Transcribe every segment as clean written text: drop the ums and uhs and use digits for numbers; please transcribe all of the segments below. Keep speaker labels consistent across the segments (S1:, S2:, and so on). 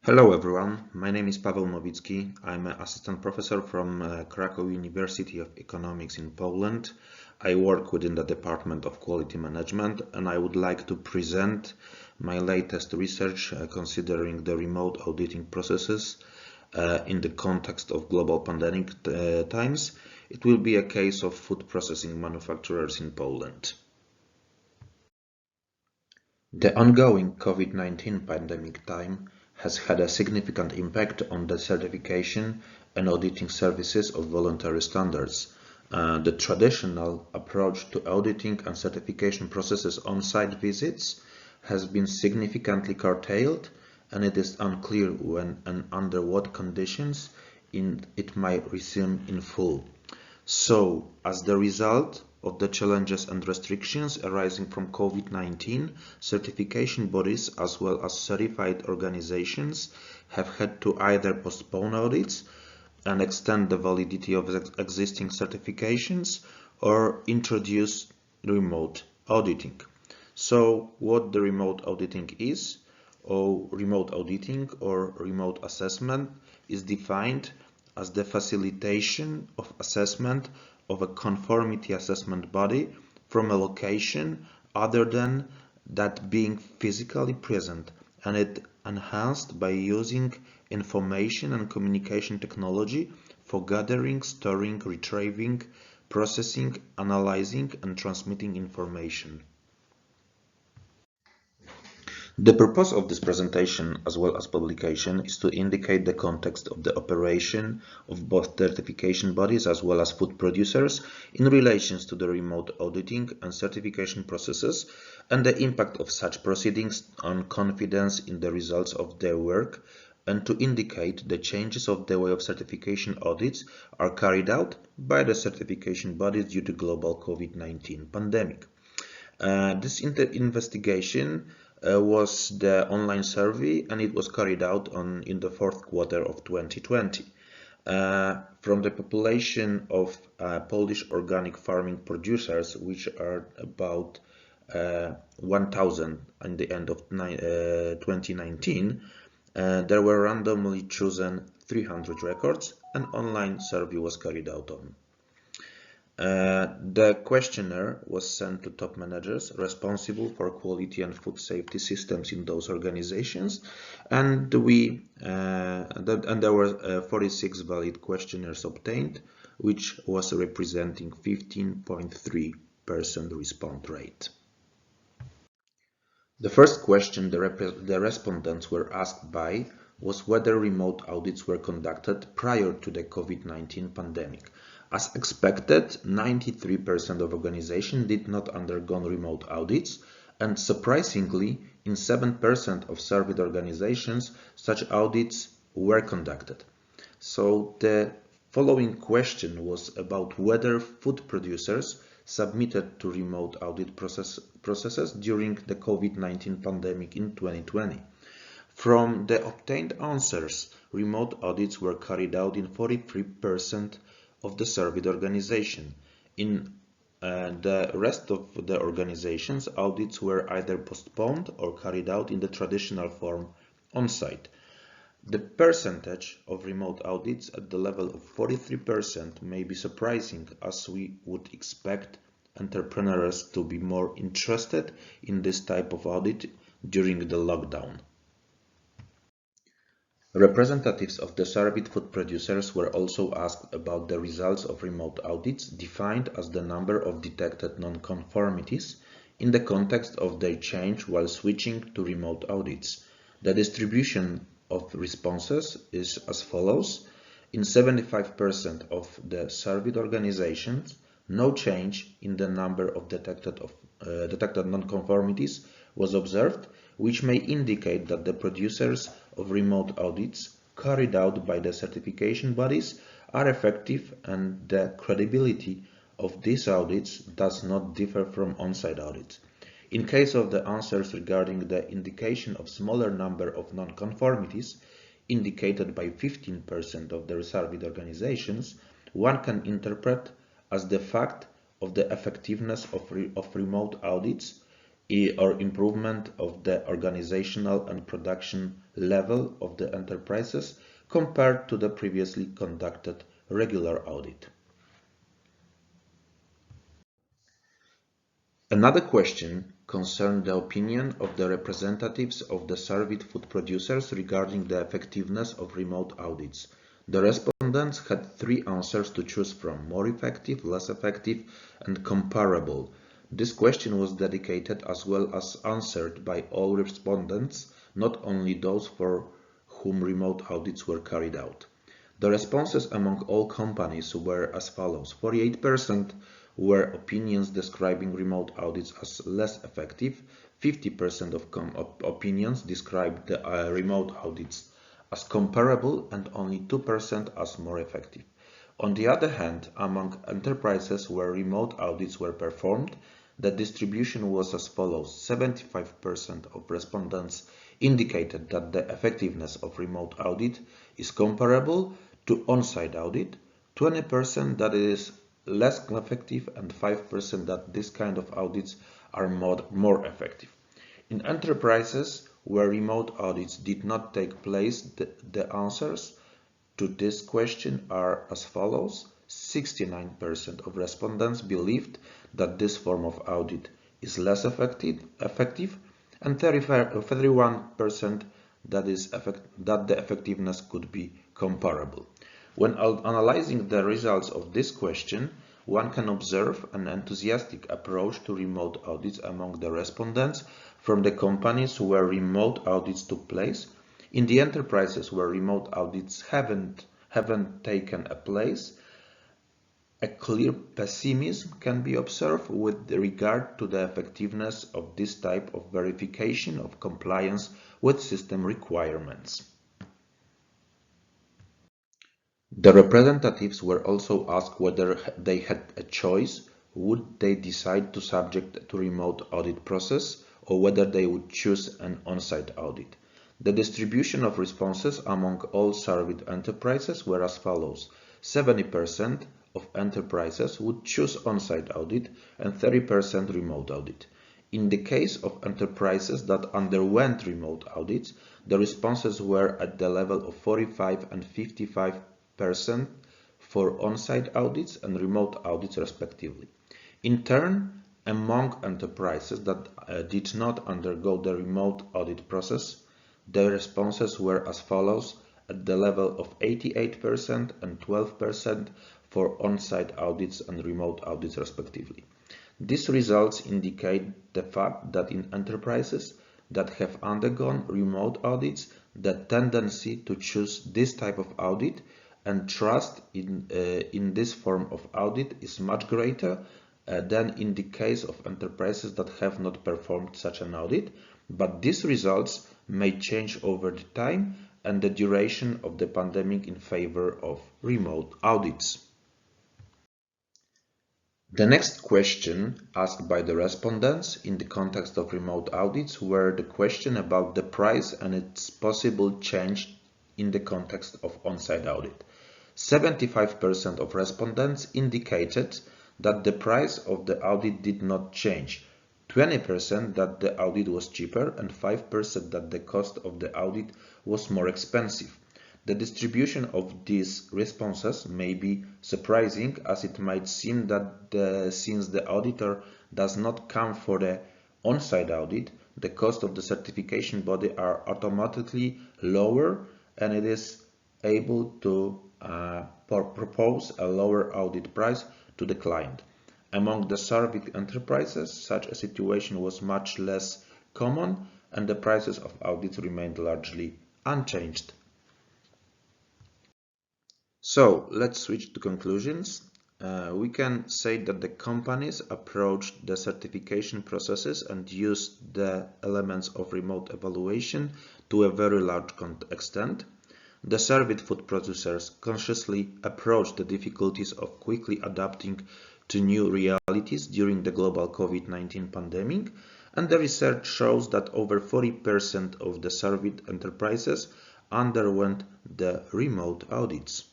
S1: Hello everyone, my name is Paweł NOWICKI. I'm an assistant professor from Krakow University of Economics in Poland. I work within the Department of Quality Management and I would like to present my latest research considering the remote auditing processes in the context of global pandemic times. It will be a case of food processing manufacturers in Poland. The ongoing COVID-19 pandemic time has had a significant impact on the certification and auditing services of voluntary standards. The traditional approach to auditing and certification processes on-site visits has been significantly curtailed, and it is unclear when and under what conditions it might resume in full. So, as the result of the challenges and restrictions arising from COVID-19, certification bodies as well as certified organizations have had to either postpone audits and extend the validity of existing certifications or introduce remote auditing. So, what the remote auditing is, or remote auditing or remote assessment, is defined as the facilitation of assessment of a conformity assessment body from a location other than that being physically present, and it enhanced by using information and communication technology for gathering, storing, retrieving, processing, analyzing, and transmitting information. The purpose of this presentation, as well as publication, is to indicate the context of the operation of both certification bodies as well as food producers in relation to the remote auditing and certification processes and the impact of such proceedings on confidence in the results of their work, and to indicate the changes of the way of certification audits are carried out by the certification bodies due to global COVID-19 pandemic. This investigation was the online survey, and it was carried out in the fourth quarter of 2020. From the population of Polish organic farming producers, which are about 1,000 at the end of 2019, there were randomly chosen 300 records. An online survey was carried out on. The questionnaire was sent to top managers responsible for quality and food safety systems in those organizations, and there were 46 valid questionnaires obtained, which was representing 15.3% response rate. The first question the respondents were asked by was whether remote audits were conducted prior to the COVID-19 pandemic. As expected, 93% of organizations did not undergo remote audits, and surprisingly, in 7% of surveyed organizations, such audits were conducted. So the following question was about whether food producers submitted to remote audit processes during the COVID-19 pandemic in 2020. From the obtained answers, remote audits were carried out in 43% of the surveyed organization. In the rest of the organizations, audits were either postponed or carried out in the traditional form on-site. The percentage of remote audits at the level of 43% may be surprising, as we would expect entrepreneurs to be more interested in this type of audit during the lockdown. Representatives of the surveyed food producers were also asked about the results of remote audits, defined as the number of detected non-conformities in the context of their change while switching to remote audits. The distribution of responses is as follows. In 75% of the surveyed organizations, no change in the number of detected non-conformities was observed, which may indicate that the producers of remote audits carried out by the certification bodies are effective and the credibility of these audits does not differ from on-site audits. In case of the answers regarding the indication of smaller number of non-conformities, indicated by 15% of the surveyed organizations, one can interpret as the fact of the effectiveness of remote audits or improvement of the organizational and production level of the enterprises compared to the previously conducted regular audit. Another question concerned the opinion of the representatives of the surveyed food producers regarding the effectiveness of remote audits. The respondents had three answers to choose from: more effective, less effective, and comparable. This question was dedicated as well as answered by all respondents, not only those for whom remote audits were carried out. The responses among all companies were as follows: 48% were opinions describing remote audits as less effective, 50% of opinions described the remote audits as comparable, and only 2% as more effective. On the other hand, among enterprises where remote audits were performed, the distribution was as follows: 75% of respondents indicated that the effectiveness of remote audit is comparable to on-site audit, 20% that it is less effective, and 5% that this kind of audits are more effective. In enterprises where remote audits did not take place, the answers to this question are as follows: 69% of respondents believed that this form of audit is less effective, and 31% that the effectiveness could be comparable. When analyzing the results of this question, one can observe an enthusiastic approach to remote audits among the respondents from the companies where remote audits took place. In the enterprises where remote audits haven't taken place, a clear pessimism can be observed with regard to the effectiveness of this type of verification of compliance with system requirements. The representatives were also asked whether they had a choice: would they decide to subject to remote audit process, or whether they would choose an on-site audit. The distribution of responses among all surveyed enterprises were as follows: 70% of enterprises would choose on-site audit and 30% remote audit. In the case of enterprises that underwent remote audits, the responses were at the level of 45 and 55% for on-site audits and remote audits respectively. In turn, among enterprises that did not undergo the remote audit process, the responses were as follows: at the level of 88% and 12% for on-site audits and remote audits respectively. These results indicate the fact that in enterprises that have undergone remote audits, the tendency to choose this type of audit and trust in this form of audit is much greater than in the case of enterprises that have not performed such an audit, but these results may change over the time and the duration of the pandemic in favor of remote audits. The next question asked by the respondents in the context of remote audits were the question about the price and its possible change in the context of on-site audit. 75% of respondents indicated that the price of the audit did not change, 20% that the audit was cheaper, and 5% that the cost of the audit was more expensive. The distribution of these responses may be surprising, as it might seem that since the auditor does not come for the on-site audit, the cost of the certification body are automatically lower and it is able to propose a lower audit price to the client. Among the surveyed enterprises, such a situation was much less common and the prices of audits remained largely unchanged. So let's switch to conclusions. We can say that the companies approached the certification processes and used the elements of remote evaluation to a very large extent. The surveyed food producers consciously approached the difficulties of quickly adapting to new realities during the global COVID-19 pandemic, and the research shows that over 40% of the surveyed enterprises underwent the remote audits.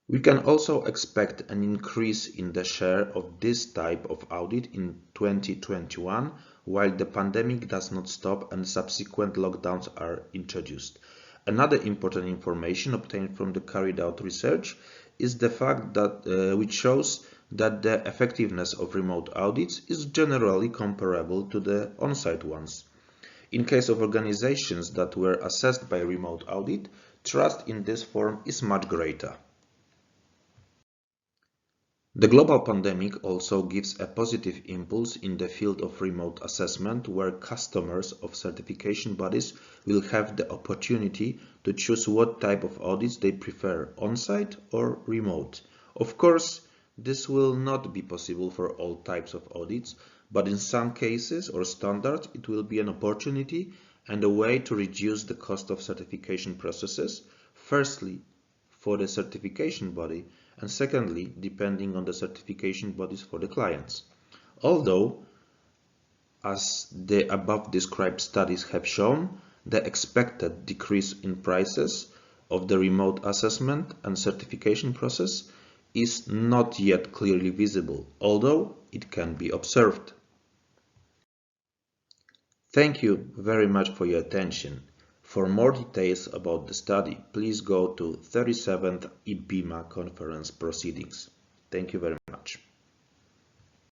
S1: We can also expect an increase in the share of this type of audit in 2021 while the pandemic does not stop and subsequent lockdowns are introduced. Another important information obtained from the carried out research is the fact that which shows that the effectiveness of remote audits is generally comparable to the on-site ones. In case of organizations that were assessed by remote audit, trust in this form is much greater. The global pandemic also gives a positive impulse in the field of remote assessment, where customers of certification bodies will have the opportunity to choose what type of audits they prefer, on-site or remote. Of course, this will not be possible for all types of audits, but in some cases or standards it will be an opportunity and a way to reduce the cost of certification processes, firstly for the certification body, and secondly, depending on the certification bodies for the clients. Although, as the above described studies have shown, the expected decrease in prices of the remote assessment and certification process is not yet clearly visible, although it can be observed. Thank you very much for your attention. For more details about the study, please go to 37th IBIMA conference proceedings. Thank you very much.